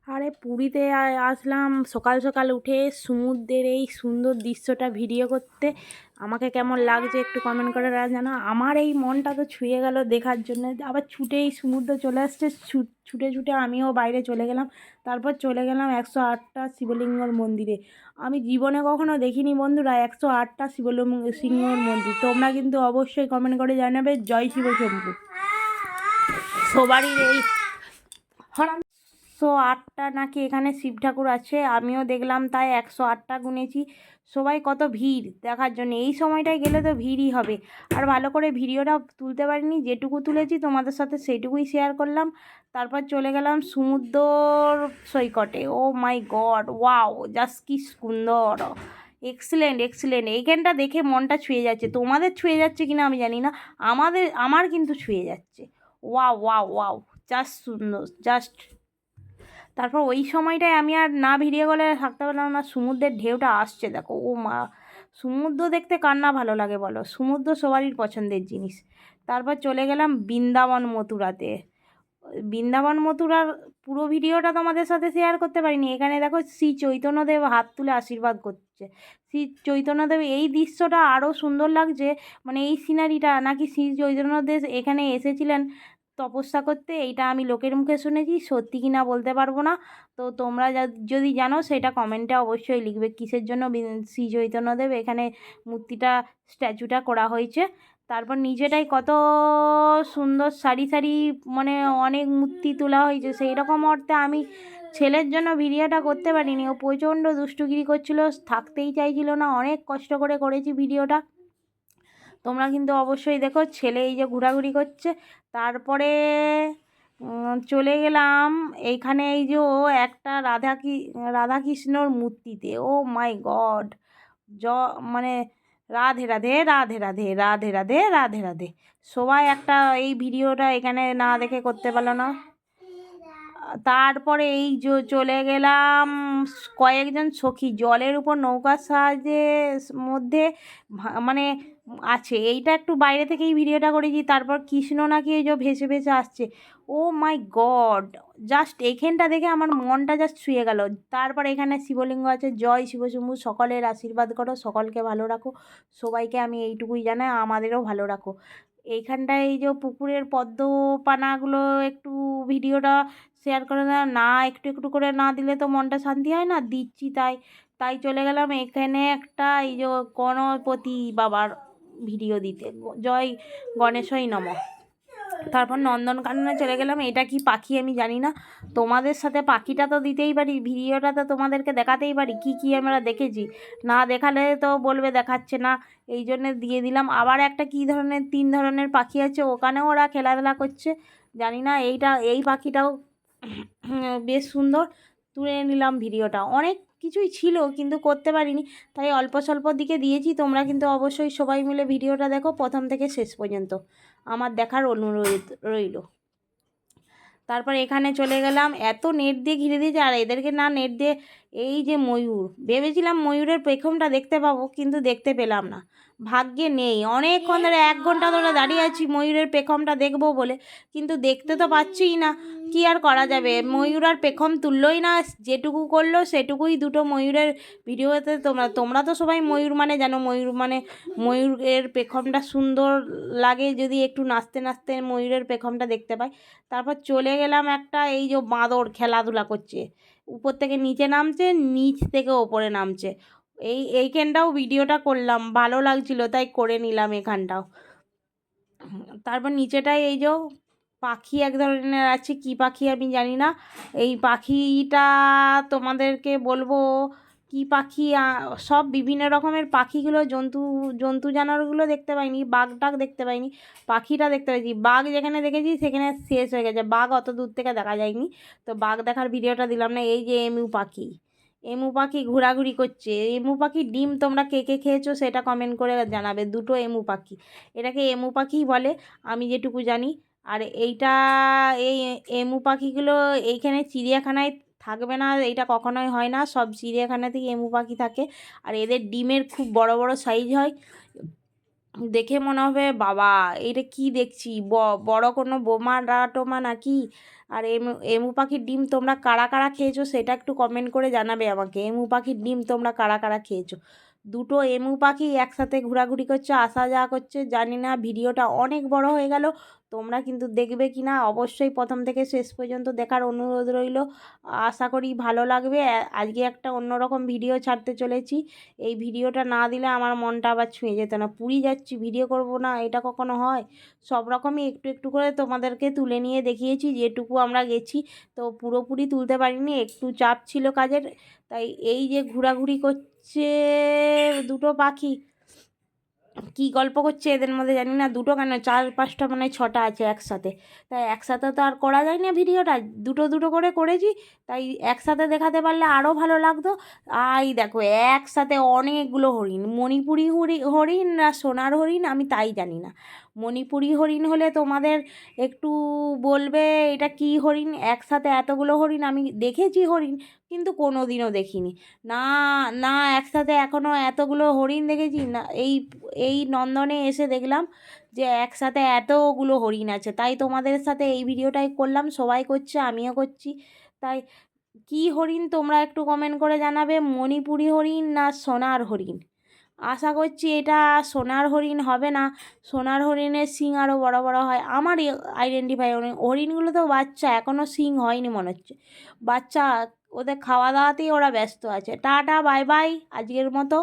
আরে পুরীতে আসলাম সকাল সকাল উঠে সমুদ্রের এই সুন্দর দৃশ্যটা ভিডিও করতে। আমাকে কেমন লাগছে একটু কমেন্ট করে জানো। আমার এই মনটা তো ছুঁয়ে গেল দেখার জন্য। আবার ছুটে এই সমুদ্রে চলে আসছে, ছুটে ছুটে আমিও বাইরে চলে গেলাম। তারপর চলে গেলাম 108টা শিবলিঙ্গর মন্দিরে। আমি জীবনে কখনো দেখিনি বন্ধুরা 108টা শিবলিঙ্গর মন্দির। তোমরা কিন্তু অবশ্যই কমেন্ট করে জানাবে জয় শিব শম্ভু। সবারই এই 108টা নাকি এখানে শিব ঠাকুর আছে, আমিও দেখলাম, তাই 108টা গুনেছি। সবাই কত ভিড় দেখার জন্য, এই সময়টায় গেলে তো ভিড়ই হবে। আর ভালো করে ভিডিওটা তুলতে পারিনি, যেটুকু তুলেছি তোমাদের সাথে সেইটুকুই শেয়ার করলাম। তারপর চলে গেলাম সমুদ্র সৈকতে। ও মাই গড, ওয়াও, জাস্ট কি সুন্দর, এক্সিলেন্ট এক্সিলেন্ট। এইখানটা দেখে মনটা ছুঁয়ে যাচ্ছে। তোমাদের ছুঁয়ে যাচ্ছে কিনা আমি জানি না, আমার কিন্তু ছুঁয়ে যাচ্ছে। ওয়াও ওয়াও ওয়াও, জাস্ট সুন্দর, জাস্ট। তারপর ওই সময়টায় আমি আর না ভিডিও কলে থাকতে পারলাম না। সমুদ্রের ঢেউটা আসছে দেখো, ও মা! সমুদ্র দেখতে কার না ভালো লাগে বলো, সমুদ্র সবারই পছন্দের জিনিস। তারপর চলে গেলাম বৃন্দাবন মথুরাতে। বৃন্দাবন মথুরার পুরো ভিডিওটা তোমাদের সাথে শেয়ার করতে পারিনি। এখানে দেখো শ্রী চৈতন্যদেব হাত তুলে আশীর্বাদ করছে। শ্রী চৈতন্যদেব, এই দৃশ্যটা আরও সুন্দর লাগছে। মানে এই সিনারিটা নাকি শ্রী চৈতন্যদেব এখানে এসেছিলেন তপস্যা করতে, এইটা আমি লোকের মুখে শুনেছি, সত্যি কি না বলতে পারবো না। তো তোমরা যদি জানো সেটা কমেন্টে অবশ্যই লিখবে, কিসের জন্য শ্রী চৈতন্যদেব এখানে মূর্তিটা, স্ট্যাচুটা করা হয়েছে। তারপর নিচেটাই কত সুন্দর সারি সারি, মানে অনেক মূর্তি তোলা হয়েছে। সেই রকম অর্থে আমি ছেলের জন্য ভিডিওটা করতে পারিনি, ও প্রচণ্ড দুষ্টুগিরি করছিল, থাকতেই চাইছিল না। অনেক কষ্ট করে করেছি ভিডিওটা, তোমরা কিন্তু অবশ্যই দেখো। ছেলে এই যে ঘোরাঘুরি করছে। তারপরে চলে গেলাম এইখানে, এই যে ও একটা রাধাকৃষ্ণর মূর্তিতে। ও মাই গড, জ মানে রাধে রাধে রাধে রাধে রাধে রাধে রাধে রাধে। সবাই একটা এই ভিডিওটা এখানে না দেখে করতে পারলো না। তারপরে এই চলে গেলাম কয়েকজন সখী জলের উপর নৌকার সাহায্যে মধ্যে মানে আছে। এইটা একটু বাইরে থেকে এই ভিডিওটা করেছি। তারপর কৃষ্ণ নাকি এই যে ভেসে ভেসে আসছে। ও মাই গড, জাস্ট এইখানটা দেখে আমার মনটা জাস্ট ছুঁয়ে গেল। তারপর এখানে শিবলিঙ্গ আছে। জয় শিবশম্ভু, সকলের আশীর্বাদ করো, সকলকে ভালো রাখো। সবাইকে আমি এইটুকুই জানাই, আমাদেরও ভালো রাখো। এইখানটায় এই যে পুকুরের পদ্মপানাগুলো একটু ভিডিওটা শেয়ার করে দাও না, একটু একটু করে না দিলে তো মনটা শান্তি হয় না, দিচ্ছি তাই। তাই চলে গেলাম এখানে একটা এই যে গণপতি বাবার ভিডিও দিতে। জয় গণেশই নমঃ। তারপর নন্দনকাননে চলে গেলাম। এটা কি পাখি আমি জানি না, তোমাদের সাথে পাখিটা তো দিতেই পারি, ভিডিওটা তো তোমাদেরকে দেখাতেই পারি কী কী আমরা দেখেছি। না দেখালে তো বলবে দেখাচ্ছে না, এই জন্যে দিয়ে দিলাম। আবার একটা কী ধরনের 3 ধরনের পাখি আছে, ওখানেও ওরা খেলাধুলা করছে। জানি না, এই পাখিটাও বেশ সুন্দর। তুলে নিলাম ভিডিওটা। অনেক কিছুই ছিল কিন্তু করতে পারিনি, তাই অল্প স্বল্প দিকে দিয়েছি। তোমরা কিন্তু অবশ্যই সবাই মিলে ভিডিওটা দেখো প্রথম থেকে শেষ পর্যন্ত, আমার দেখার অনুরোধ রইল। তারপর এখানে চলে গেলাম, এত নেট দিয়ে ঘিরে দিয়েছে, আর এদেরকে না নেট দিয়ে, এই যে ময়ূর, ভেবেছিলাম ময়ূরের পেখমটা দেখতে পাবো কিন্তু দেখতে পেলাম না, ভাগ্যে নেই। অনেকক্ষণ ধরে 1 ঘন্টা ধরে দাঁড়িয়ে আছি ময়ূরের পেখমটা দেখবো বলে, কিন্তু দেখতে তো পাচ্ছিই না। কি আর করা যাবে, ময়ূর আর পেখম তুললোই না, যেটুকু করলো সেটুকুই। দুটো ময়ূরের ভিডিওতে তোমরা তো সবাই ময়ূর মানে জানো, ময়ূর মানে ময়ূরের পেখমটা সুন্দর লাগে যদি একটু নাচতে নাচতে ময়ূরের পেখমটা দেখতে পাই। তারপর চলে গেলাম একটা, এই যে বাঁদর খেলাধুলা করছে, উপর থেকে নিচে নামছে, নিচ থেকে ওপরে নামছে। এইখানটাও ভিডিওটা করলাম, ভালো লাগছিল তাই করে নিলাম এখানটাও। তারপর নিচেটায় এই যে পাখি এক ধরনের আছে, কি পাখি আমি জানি না। এই পাখিটা তোমাদেরকে বলবো কি পাখি। সব বিভিন্ন রকমের পাখিগুলো, জন্তু জন্তু জানোয়ারগুলো দেখতে পাইনি, বাঘ টাঘ দেখতে পাইনি, পাখিটা দেখতে পেয়েছি। বাঘ যেখানে দেখেছি সেখানে শেষ হয়ে গেছে, বাঘ অত দূর থেকে দেখা যায়নি, তো বাঘ দেখার ভিডিওটা দিলাম না। এই যে এমু পাখি, এমু পাখি ঘোরাঘুরি করছে। এমু পাখির ডিম তোমরা কে কে খেয়েছো সেটা কমেন্ট করে জানাবে। দুটো এমু পাখি, এটাকে এমু পাখিই বলে আমি যেটুকু জানি। আর এইটা, এই এমু পাখিগুলো এইখানে চিড়িয়াখানায় থাকবে না, এইটা কখনোই হয় না, সব চিড়িয়াখানাতেই এমু পাখি থাকে। আর এদের ডিমের খুব বড় বড় সাইজ হয়, দেখে মনে হবে বাবা এটা কি দেখছি, বড় কোনো বোমা টোমা নাকি। আর এমু পাখির ডিম তোমরা কারা কারা খেয়েছো সেটা একটু কমেন্ট করে জানাবে আমাকে। এমু পাখির ডিম তোমরা কারা কারা খেয়েছো? দুটো এমু পাখি একসাথে ঘোরাঘুরি করছে, আসা যাওয়া করছে। জানি না, ভিডিওটা অনেক বড় হয়ে গেল। তোমরা কিন্তু দেখবে কি না অবশ্যই প্রথম থেকে শেষ পর্যন্ত দেখার অনুরোধ রইল। আশা করি ভালো লাগবে। আজকে একটা অন্যরকম ভিডিও ছাড়তে চলেছি। এই ভিডিওটা না দিলে আমার মনটা আবার ছুঁয়ে যেত না। পুরী যাচ্ছি ভিডিও করব না, এটা কখনো হয়? সব রকমই একটু একটু করে তোমাদেরকে তুলে নিয়ে দেখিয়েছি যেটুকু আমরা গেছি। তো পুরোপুরি তুলতে পারিনি, একটু চাপ ছিল কাজের। তাই এই যে ঘোরাঘুরি করছে দুটো পাখি, কী গল্প করছে এদের মধ্যে জানি না, দুটো কেন চার পাঁচটা মানে ছটা আছে একসাথে। তাই একসাথে তো আর করা যায় না ভিডিওটা, দুটো দুটো করে করেছি। তাই একসাথে দেখাতে পারলে আরও ভালো লাগতো। আই দেখো একসাথে অনেকগুলো হরিণ, মণিপুরি হরিণ না সোনার হরিণ আমি তাই জানি না। মণিপুরি হরিণ হলে তোমাদের একটু বলবে এটা কী হরিণ। একসাথে এতগুলো হরিণ আমি দেখেছি হরিণ, কিন্তু কোনো দিনও দেখিনি। না না, একসাথে এখনও এতগুলো হরিণ দেখেছি না। এই নন্দনে এসে দেখলাম যে একসাথে এতগুলো হরিণ আছে। তাই তোমাদের সাথে এই ভিডিওটাই করলাম, সবাই করছে আমিও করছি। তাই কী হরিণ তোমরা একটু কমেন্ট করে জানাবে, মণিপুরি হরিণ না সোনার হরিণ। আশা করছি এটা সোনার হরিণ হবে না। সোনার হরিণের শিং আরও বড় বড় হয়। আমার আইডেন্টিফাই হরিণগুলো তো বাচ্চা, এখনও শিং হয়নি মনে হচ্ছে। বাচ্চা, ওদের খাওয়া দাওয়াতেই ওরা ব্যস্ত আছে। টাটা বাই বাই আজকের মতো।